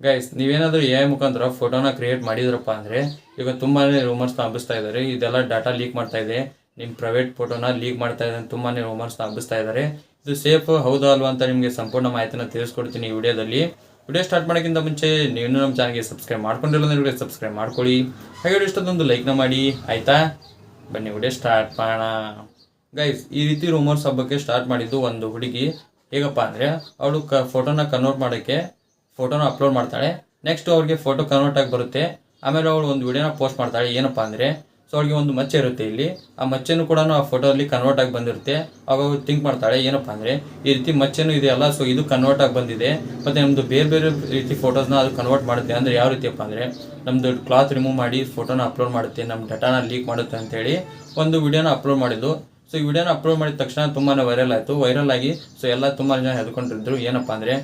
Guys, ನೀವೇನಾದರೂ A I ಮುಖಾಂತರ ಫೋಟೋನ ಕ್ರಿಯೇಟ್ ಮಾಡಿದ್ರಪ್ಪ ಅಂದರೆ ಈಗ ತುಂಬಾ ರೂಮರ್ಸ್ನ ಹಬ್ಬಿಸ್ತಾ ಇದ್ದಾರೆ. ಇದೆಲ್ಲ ಡಾಟಾ ಲೀಕ್ ಮಾಡ್ತಾ ಇದೆ, ನಿಮ್ಮ ಪ್ರೈವೇಟ್ ಫೋಟೋನ ಲೀಕ್ ಮಾಡ್ತಾ ಇದೆ ಅಂತ ತುಂಬಾ ರೂಮರ್ಸ್ನ ಹಬ್ಬಿಸ್ತಾ ಇದ್ದಾರೆ. ಇದು ಸೇಫ್ ಹೌದಾ ಅಲ್ವಾ ಅಂತ ನಿಮಗೆ ಸಂಪೂರ್ಣ ಮಾಹಿತಿನ ತಿಳಿಸ್ಕೊಡ್ತೀನಿ ಈ ವಿಡಿಯೋದಲ್ಲಿ. ವಿಡಿಯೋ ಸ್ಟಾರ್ಟ್ ಮಾಡೋಕ್ಕಿಂತ ಮುಂಚೆ ನೀವು ನಮ್ಮ ಚಾನಲ್ಗೆ ಸಬ್ಸ್ಕ್ರೈಬ್ ಮಾಡ್ಕೊಂಡಿಲ್ಲ ಅಂದರೆ ವಿಡಿಯೋ ಸಬ್ಸ್ಕ್ರೈಬ್ ಮಾಡ್ಕೊಳ್ಳಿ. ಹಾಗೆ ಇಷ್ಟೊಂದು ಲೈಕ್ನ ಮಾಡಿ, ಆಯಿತಾ? ಬನ್ನಿ ವಿಡಿಯೋ ಸ್ಟಾರ್ಟ್ ಮಾಡೋಣ. ಗೈಸ್, ಈ ರೀತಿ ರೂಮರ್ಸ್ ಹಬ್ಬಕ್ಕೆ ಸ್ಟಾರ್ಟ್ ಮಾಡಿದ್ದು ಒಂದು ಹುಡುಗಿ. ಹೇಗಪ್ಪ ಅಂದರೆ ಅವಳು ಫೋಟೋನ ಕನ್ವರ್ಟ್ ಮಾಡೋಕ್ಕೆ ಫೋಟೋನ ಅಪ್ಲೋಡ್ ಮಾಡ್ತಾಳೆ. ನೆಕ್ಸ್ಟ್ ಅವ್ರಿಗೆ ಫೋಟೋ ಕನ್ವರ್ಟ್ ಆಗಿ ಬರುತ್ತೆ. ಆಮೇಲೆ ಅವಳು ಒಂದು ವಿಡಿಯೋನ ಪೋಸ್ಟ್ ಮಾಡ್ತಾಳೆ. ಏನಪ್ಪ ಅಂದರೆ ಅವಳಿಗೆ ಒಂದು ಮಚ್ಚೆ ಇರುತ್ತೆ ಇಲ್ಲಿ, ಆ ಮಚ್ಚೆನೂ ಕೂಡ ಆ ಫೋಟೋಲ್ಲಿ ಕನ್ವರ್ಟ್ ಆಗಿ ಬಂದಿರುತ್ತೆ. ಆವಾಗ ಅವಳು ಥಿಂಕ್ ಮಾಡ್ತಾಳೆ, ಏನಪ್ಪ ಅಂದರೆ ಈ ರೀತಿ ಮಚ್ಚೆನೂ ಇದೆಯಲ್ಲ, ಸೊ ಇದು ಕನ್ವರ್ಟ್ ಆಗಿ ಬಂದಿದೆ, ಮತ್ತು ನಮ್ಮದು ಬೇರೆ ಬೇರೆ ರೀತಿ ಫೋಟೋಸ್ನ ಅದು ಕನ್ವರ್ಟ್ ಮಾಡುತ್ತೆ. ಅಂದರೆ ಯಾವ ರೀತಿಯಪ್ಪ ಅಂದರೆ ನಮ್ಮದು ಕ್ಲಾತ್ ರಿಮೂವ್ ಮಾಡಿ ಫೋಟೋನ ಅಪ್ಲೋಡ್ ಮಾಡುತ್ತೆ, ನಮ್ಮ ಡಾಟಾನ ಲೀಕ್ ಮಾಡುತ್ತೆ ಅಂತೇಳಿ ಒಂದು ವಿಡಿಯೋನ ಅಪ್ಲೋಡ್ ಮಾಡಿದ್ದು. ಸೊ ಈ ವಿಡಿಯೋನ ಅಪ್ಲೋಡ್ ಮಾಡಿದ ತಕ್ಷಣ ತುಂಬಾ ವೈರಲ್ ಆಯಿತು. ವೈರಲ್ ಆಗಿ ಸೊ ಎಲ್ಲ ತುಂಬ ಜನ ಹೆದ್ಕೊಂಡಿದ್ರು. ಏನಪ್ಪ ಅಂದರೆ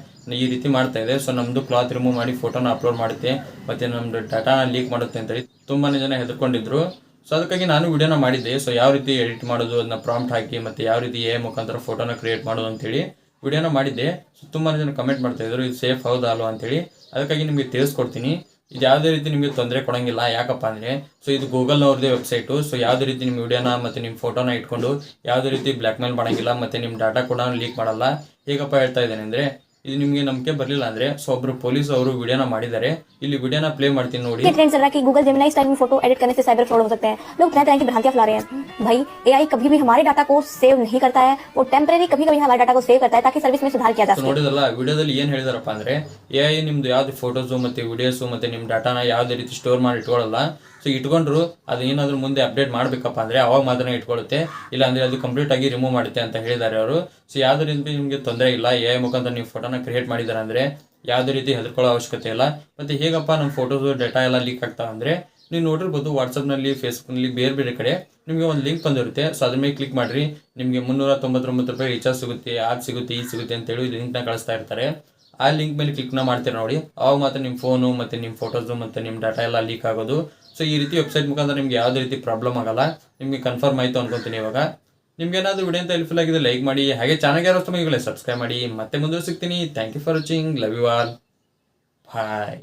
ಈ ರೀತಿ ಮಾಡ್ತಾ ಇದೆ, ಸೊ ನಮ್ಮದು ಕ್ಲಾತ್ ರಿಮೂವ್ ಮಾಡಿ ಫೋಟೋನ ಅಪ್ಲೋಡ್ ಮಾಡುತ್ತೆ ಮತ್ತು ನಮ್ಮದು ಡಾಟಾನ ಲೀಕ್ ಮಾಡುತ್ತೆ ಅಂತೇಳಿ ತುಂಬಾ ಜನ ಹೆದರ್ಕೊಂಡಿದ್ರು. ಸೊ ಅದಕ್ಕಾಗಿ ನಾನು ವಿಡಿಯೋನ ಮಾಡಿದ್ದೆ. ಸೊ ಯಾವ ರೀತಿ ಎಡಿಟ್ ಮಾಡೋದು, ಅದನ್ನ ಪ್ರಾಂಪ್ಟ್ ಹಾಕಿ ಮತ್ತು ಯಾವ ರೀತಿ ಎ ಮುಖಾಂತರ ಫೋಟೋನ ಕ್ರಿಯೇಟ್ ಮಾಡೋದು ಅಂತೇಳಿ ವಿಡಿಯೋನ ಮಾಡಿದ್ದೆ. ಸೊ ತುಂಬಾ ಜನ ಕಮೆಂಟ್ ಮಾಡ್ತಾಯಿದ್ರು, ಇದು ಸೇಫ್ ಹೌದಾ ಅಲ್ವಾ ಅಂತೇಳಿ. ಅದಕ್ಕಾಗಿ ನಿಮಗೆ ತಿಳಿಸ್ಕೊಡ್ತೀನಿ. ಇದು ಯಾವುದೇ ರೀತಿ ನಿಮಗೆ ತೊಂದರೆ ಕೊಡೋಂಗಿಲ್ಲ. ಯಾಕಪ್ಪ ಅಂದರೆ ಸೊ ಇದು ಗೂಗಲ್ನವ್ರದ್ದೇ ವೆಬ್ಸೈಟು. ಸೊ ಯಾವುದೇ ರೀತಿ ನಿಮ್ಮ ವಿಡಿಯೋನ ಮತ್ತು ನಿಮ್ಮ ಫೋಟೋನ ಇಟ್ಕೊಂಡು ಯಾವುದೇ ರೀತಿ ಬ್ಲ್ಯಾಕ್ ಮೇಲ್ ಮಾಡೋಂಗಿಲ್ಲ ಮತ್ತು ನಿಮ್ಮ ಡಾಟಾ ಕೂಡ ಲೀಕ್ ಮಾಡಲ್ಲ. ಹೇಗಪ್ಪ ಹೇಳ್ತಾ ಇದ್ದೇನೆ ಅಂದರೆ, ಇದು ನಿಮಗೆ ನಂಬಿಕೆ ಬರಲಿಲ್ಲ ಅಂದರೆ ಸೊ ಒಬ್ಬರು ಪೊಲೀಸ್ ಅವರು ವಿಡಿಯೋನ ಮಾಡಿದ್ದಾರೆ. ಇಲ್ಲಿ ವಿಡಿಯೋನ ಪ್ಲೇ ಮಾಡ್ತೀನಿ ನೋಡಿ. ट्रेंड चल रहा है कि गूगल जेमिनी स्टाइल में फोटो एडिट करने से साइबर फ्रॉड हो सकते हैं। लोग तरह तरह की भ्रांतियां फैला रहे हैं। भाई एआई कभी भी हमारे डाटा को सेव नहीं करता है, वो टेम्परेरी कभी कभी हमारे डाटा को सेव करता है ताकि सर्विस में सुधार किया जा सके। ನೋಡಿದಲ್ಲ, ವಿಡಿಯೋದಲ್ಲಿ ಏನು ಹೇಳಿದಾರಪ್ಪ ಅಂದರೆ ಎ ಐ ನಿಮ್ದು ಯಾವ್ದು ಫೋಟೋಸು ಮತ್ತು ವಿಡಿಯೋಸು ಮತ್ತು ನಿಮ್ಮ ಡಾಟಾನ ಯಾವುದೇ ರೀತಿ ಸ್ಟೋರ್ ಮಾಡಿ ಇಟ್ಕೊಳ್ಳಲ್ಲ. ಸೊ ಇಟ್ಕೊಂಡ್ರು ಅದು ಏನಾದರೂ ಮುಂದೆ ಅಪ್ಡೇಟ್ ಮಾಡಬೇಕಪ್ಪ ಅಂದರೆ ಅವಾಗ ಮಾತ್ರ ಇಟ್ಕೊಳ್ಳುತ್ತೆ, ಇಲ್ಲಾಂದರೆ ಅದು ಕಂಪ್ಲೀಟಾಗಿ ರಿಮೂವ್ ಮಾಡುತ್ತೆ ಅಂತ ಹೇಳಿದ್ದಾರೆ ಅವರು. ಸೊ ಯಾವುದೇ ರೀತಿ ನಿಮಗೆ ತೊಂದರೆ ಇಲ್ಲ. ಎ ಐ ಮುಖಾಂತರ ನೀವು ಫೋಟೋನ ಕ್ರಿಯೇಟ್ ಮಾಡಿದ್ದಾರೆ ಅಂದರೆ ಯಾವುದೇ ರೀತಿ ಹೆದರ್ಕೊಳ್ಳೋ ಅವಶ್ಯಕತೆ ಇಲ್ಲ. ಮತ್ತು ಹೇಗಪ್ಪ ನಮ್ಮ ಫೋಟೋಸು ಡಾಟಾ ಎಲ್ಲ ಲೀಕ್ ಆಗ್ತಾವೆ ಅಂದರೆ ನೀವು ನೋಡಿರ್ಬೋದು, ವಾಟ್ಸಪ್ನಲ್ಲಿ, ಫೇಸ್ಬುಕ್ನಲ್ಲಿ ಬೇರೆ ಬೇರೆ ಕಡೆ ನಿಮಗೆ ಒಂದು ಲಿಂಕ್ ಬಂದಿರುತ್ತೆ. ಸೊ ಅದ್ರ ಮೇಲೆ ಕ್ಲಿಕ್ ಮಾಡಿರಿ, ನಿಮಗೆ 399 ರೂಪಾಯಿ ರೀಚಾರ್ಜ್ ಸಿಗುತ್ತೆ, ಅದು ಸಿಗುತ್ತೆ, ಇದು ಸಿಗುತ್ತೆ ಅಂತೇಳಿ ಲಿಂಕ್ನ ಕಳಿಸ್ತಾ ಇರ್ತಾರೆ. ಆ ಲಿಂಕ್ ಮೇಲೆ ಕ್ಲಿಕ್ನ ಮಾಡ್ತೀರಾ ನೋಡಿ, ಅವಾಗ ಮಾತ್ರ ನಿಮ್ಮ ಫೋನು ಮತ್ತು ನಿಮ್ಮ ಫೋಟೋಸು ಮತ್ತು ನಿಮ್ಮ ಡಾಟಾ ಎಲ್ಲ ಲೀಕ್ ಆಗೋದು. ಸೊ ಈ ರೀತಿ ವೆಬ್ಸೈಟ್ ಮುಖಾಂತರ ನಿಮಗೆ ಯಾವುದೇ ರೀತಿ ಪ್ರಾಬ್ಲಮ್ ಆಗಲ್ಲ. ನಿಮಗೆ ಕನ್ಫರ್ಮ್ ಆಯಿತು ಅನ್ಕೊತೀನಿ. ಇವಾಗ ನಿಮ್ಗೆ ಏನಾದರೂ ವಿಡಿಯೋ ಅಂತ ಹೆಲ್ಪ್ಫುಲ್ ಆಗಿದೆ ಲೈಕ್ ಮಾಡಿ, ಹಾಗೆ ಚಾನಲ್ಗೆ ಯಾರು ಸಬ್ಸ್ಕ್ರೈಬ್ ಮಾಡಿ. ಮತ್ತೆ ಮುಂದೆ ಸಿಗ್ತೀನಿ. Thank you for watching. Love you all. Bye.